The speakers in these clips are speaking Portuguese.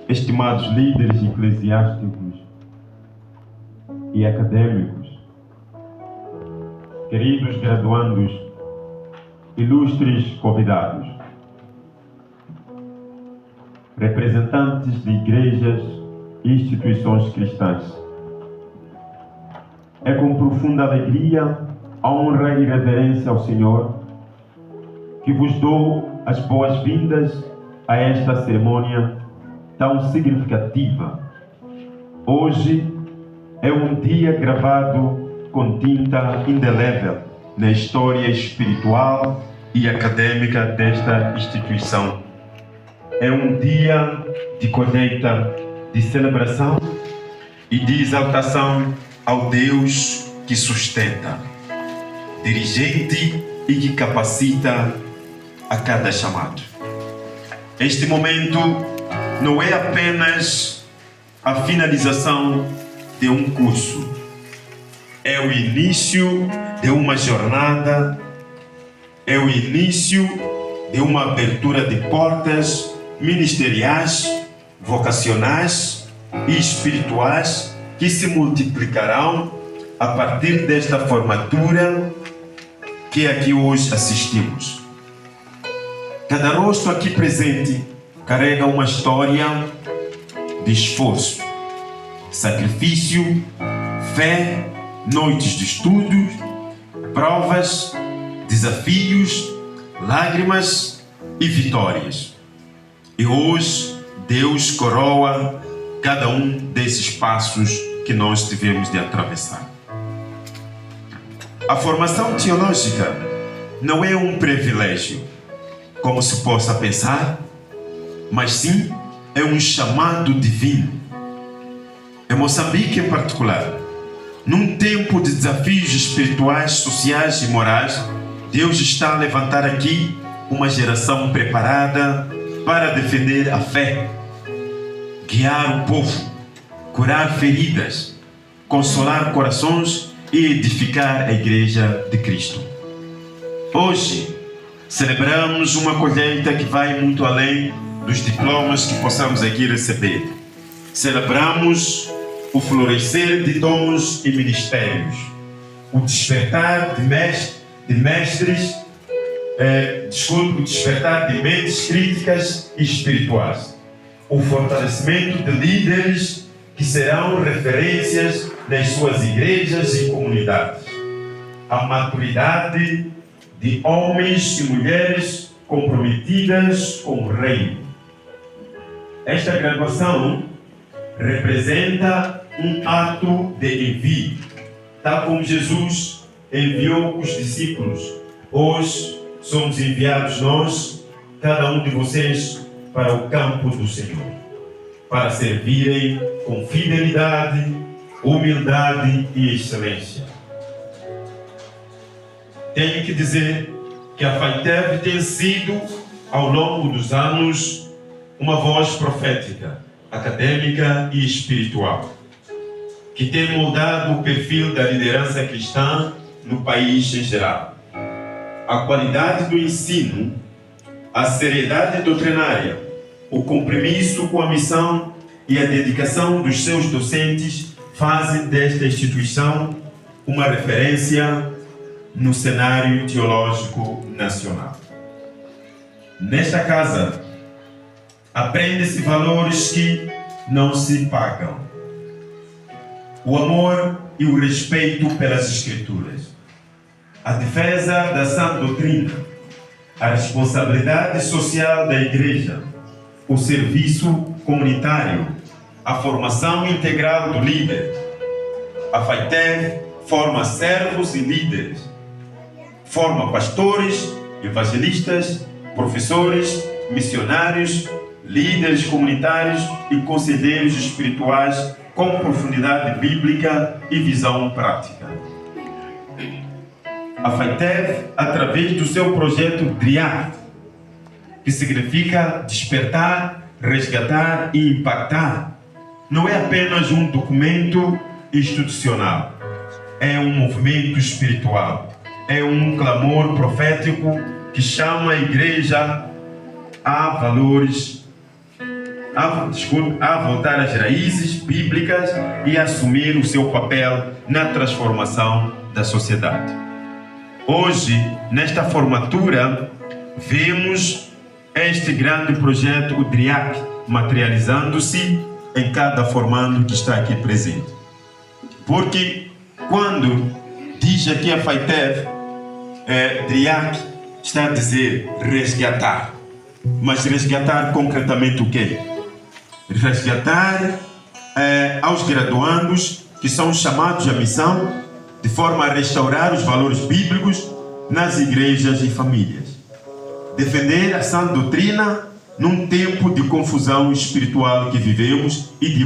estimados líderes eclesiásticos e acadêmicos, queridos graduandos, ilustres convidados, representantes de igrejas e instituições cristãs. É com profunda alegria, honra e reverência ao Senhor que vos dou as boas-vindas a esta cerimônia tão significativa. Hoje é um dia gravado com tinta indelével na história espiritual e acadêmica desta instituição. É um dia de colheita, de celebração e de exaltação ao Deus que sustenta, dirigente e que capacita a cada chamado. Este momento não é apenas a finalização de um curso, é o início de uma jornada, é o início de uma abertura de portas ministeriais, vocacionais e espirituais que se multiplicarão a partir desta formatura que aqui hoje assistimos. Cada rosto aqui presente carrega uma história de esforço, sacrifício, fé, noites de estudos, provas, desafios, lágrimas e vitórias. E hoje Deus coroa cada um desses passos que nós tivemos de atravessar. A formação teológica não é um privilégio, como se possa pensar, mas sim é um chamado divino. Em Moçambique, em particular, num tempo de desafios espirituais, sociais e morais, Deus está a levantar aqui uma geração preparada para defender a fé, guiar o povo, curar feridas, consolar corações e edificar a Igreja de Cristo. Hoje, celebramos uma colheita que vai muito além dos diplomas que possamos aqui receber. Celebramos o florescer de dons e ministérios, o despertar de mestres, o despertar de mentes críticas e espirituais, o fortalecimento de líderes que serão referências nas suas igrejas e comunidades, a maturidade de homens e mulheres comprometidas com o reino. Esta graduação representa um ato de envio, tal como Jesus enviou os discípulos. Hoje somos enviados nós, cada um de vocês, para o campo do Senhor, para servirem com fidelidade, humildade e excelência. Tenho que dizer que a FAITEV tem sido, ao longo dos anos, uma voz profética, acadêmica e espiritual, que tem moldado o perfil da liderança cristã no país em geral. A qualidade do ensino, a seriedade doutrinária, o compromisso com a missão e a dedicação dos seus docentes fazem desta instituição uma referência no cenário teológico nacional. Nesta casa, aprende-se valores que não se pagam: o amor e o respeito pelas Escrituras, a defesa da sã doutrina, a responsabilidade social da Igreja, o serviço comunitário, a formação integral do líder. A FAITEV forma servos e líderes, forma pastores, evangelistas, professores, missionários, líderes comunitários e conselheiros espirituais com profundidade bíblica e visão prática. A FAITEV, através do seu projeto DRIAD, que significa despertar, resgatar e impactar, não é apenas um documento institucional, é um movimento espiritual, é um clamor profético que chama a Igreja a valores a voltar às raízes bíblicas e assumir o seu papel na transformação da sociedade. Hoje, nesta formatura, vemos este grande projeto, o DRIAC, materializando-se em cada formando que está aqui presente. Porque quando diz aqui a FAITEV, DRIAC está a dizer resgatar. Mas resgatar concretamente o quê? Resgatar aos graduandos que são chamados à missão de forma a restaurar os valores bíblicos nas igrejas e famílias. Defender a sã doutrina num tempo de confusão espiritual que vivemos e de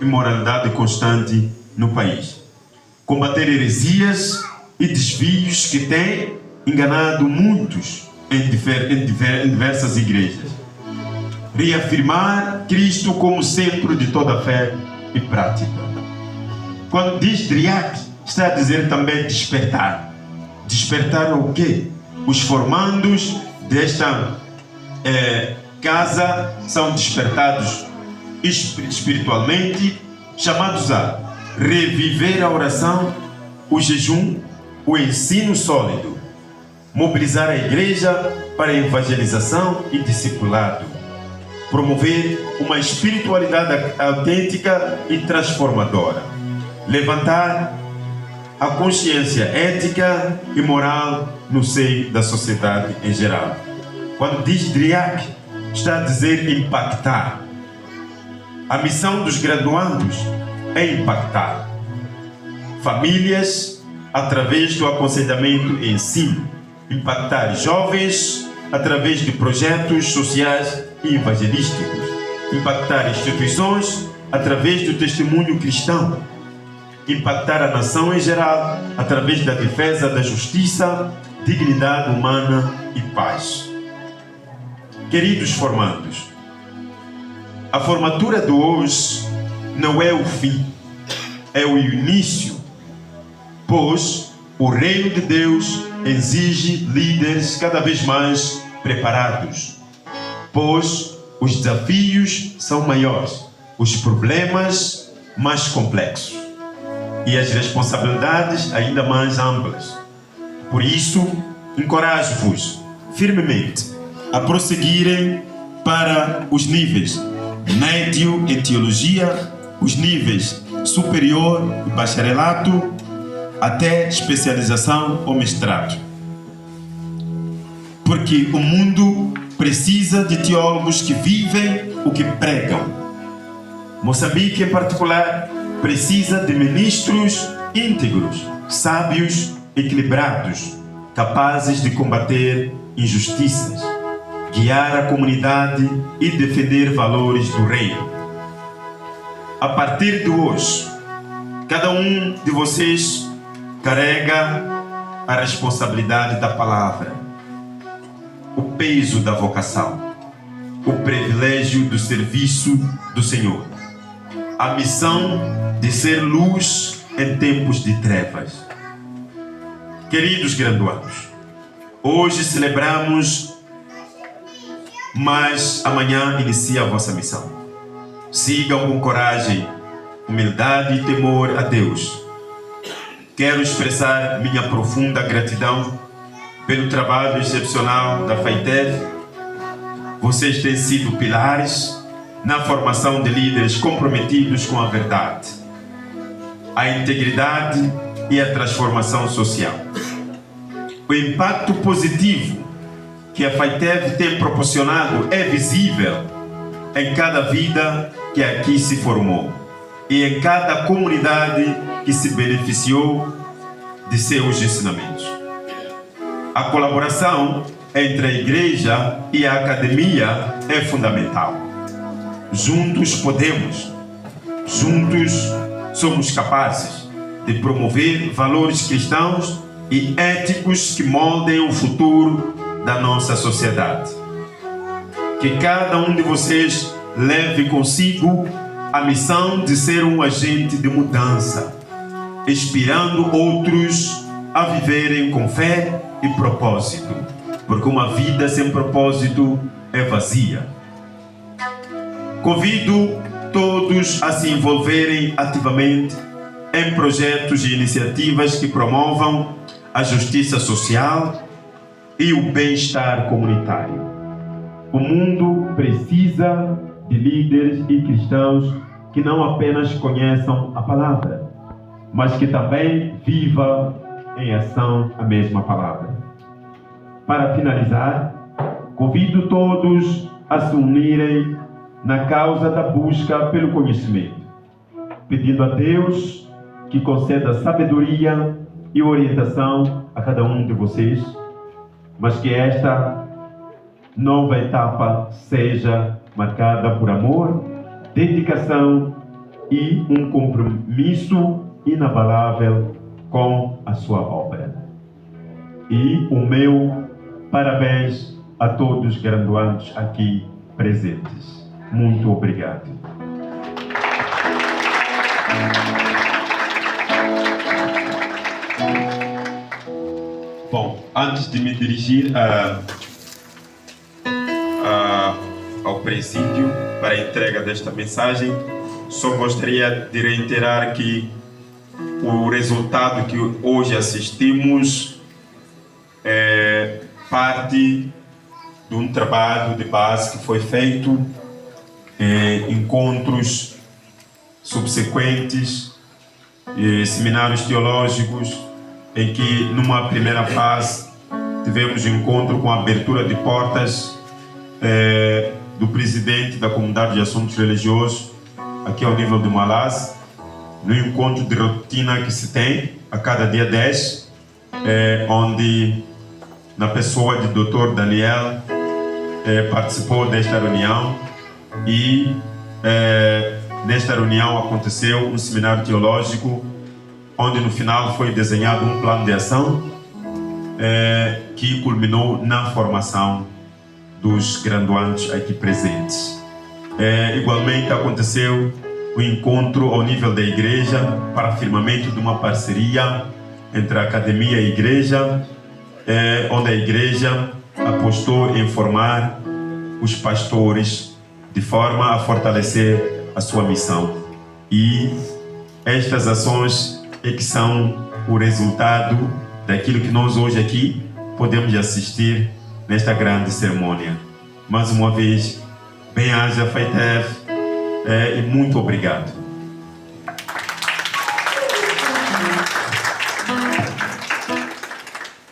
imoralidade constante no país. Combater heresias e desvios que têm enganado muitos em diversas igrejas. Reafirmar Cristo como centro de toda a fé e prática. Quando diz DRIAC, está a dizer também despertar. Despertar o quê? Os formandos desta casa são despertados espiritualmente, chamados a reviver a oração, o jejum, o ensino sólido, mobilizar a igreja para a evangelização e discipulado, promover uma espiritualidade autêntica e transformadora, levantar a consciência ética e moral no seio da sociedade em geral. Quando diz DRIAC, está a dizer impactar. A missão dos graduandos é impactar famílias através do aconselhamento e ensino, impactar jovens através de projetos sociais e evangelísticos, impactar instituições através do testemunho cristão, impactar a nação em geral através da defesa da justiça, dignidade humana e paz. Queridos formandos, a formatura de hoje não é o fim, é o início, pois o reino de Deus exige líderes cada vez mais preparados, pois os desafios são maiores, os problemas mais complexos e as responsabilidades ainda mais amplas. Por isso, encorajo-vos firmemente a prosseguirem para os níveis médio em teologia, os níveis superior e bacharelato, até especialização ou mestrado. Porque o mundo precisa de teólogos que vivem o que pregam. Moçambique, em particular, precisa de ministros íntegros, sábios, equilibrados, capazes de combater injustiças, guiar a comunidade e defender valores do reino. A partir de hoje, cada um de vocês carrega a responsabilidade da palavra, o peso da vocação, o privilégio do serviço do Senhor, a missão de ser luz em tempos de trevas. Queridos graduandos, hoje celebramos, mas amanhã inicia a vossa missão. Sigam com coragem, humildade e temor a Deus. Quero expressar minha profunda gratidão pelo trabalho excepcional da FAITEV. Vocês têm sido pilares na formação de líderes comprometidos com a verdade, a integridade e a transformação social. O impacto positivo que a FAITEV tem proporcionado é visível em cada vida que aqui se formou e em cada comunidade que se beneficiou de seus ensinamentos. A colaboração entre a igreja e a academia é fundamental. Juntos podemos, juntos somos capazes de promover valores cristãos e éticos que moldem o futuro da nossa sociedade. Que cada um de vocês leve consigo a missão de ser um agente de mudança, inspirando outros a viverem com fé e propósito, porque uma vida sem propósito é vazia. Convido todos a se envolverem ativamente em projetos e iniciativas que promovam a justiça social e o bem-estar comunitário. O mundo precisa de líderes e cristãos que não apenas conheçam a palavra, mas que também vivam em ação a mesma palavra. Para finalizar, convido todos a se unirem na causa da busca pelo conhecimento, pedindo a Deus que conceda sabedoria e orientação a cada um de vocês, mas que esta nova etapa seja marcada por amor, dedicação e um compromisso inabalável com a sua obra. E o meu parabéns a todos os graduandos aqui presentes. Muito obrigado. Bom, antes de me dirigir ao presídio para a entrega desta mensagem, só gostaria de reiterar que o resultado que hoje assistimos é parte de um trabalho de base que foi feito, encontros subsequentes, seminários teológicos, em que numa primeira fase tivemos encontro com a abertura de portas do presidente da Comunidade de Assuntos Religiosos, aqui ao nível de Malás, no encontro de rotina que se tem a cada dia 10, onde na pessoa de Dr. Daniel participou desta reunião e nesta reunião aconteceu um seminário teológico onde no final foi desenhado um plano de ação que culminou na formação dos graduandos aqui presentes. Igualmente aconteceu o encontro ao nível da igreja para firmamento de uma parceria entre a academia e a igreja, onde a igreja apostou em formar os pastores de forma a fortalecer a sua missão. E estas ações é que são o resultado daquilo que nós hoje aqui podemos assistir nesta grande cerimônia. Mais uma vez, bem-aja, Faitef, e muito obrigado.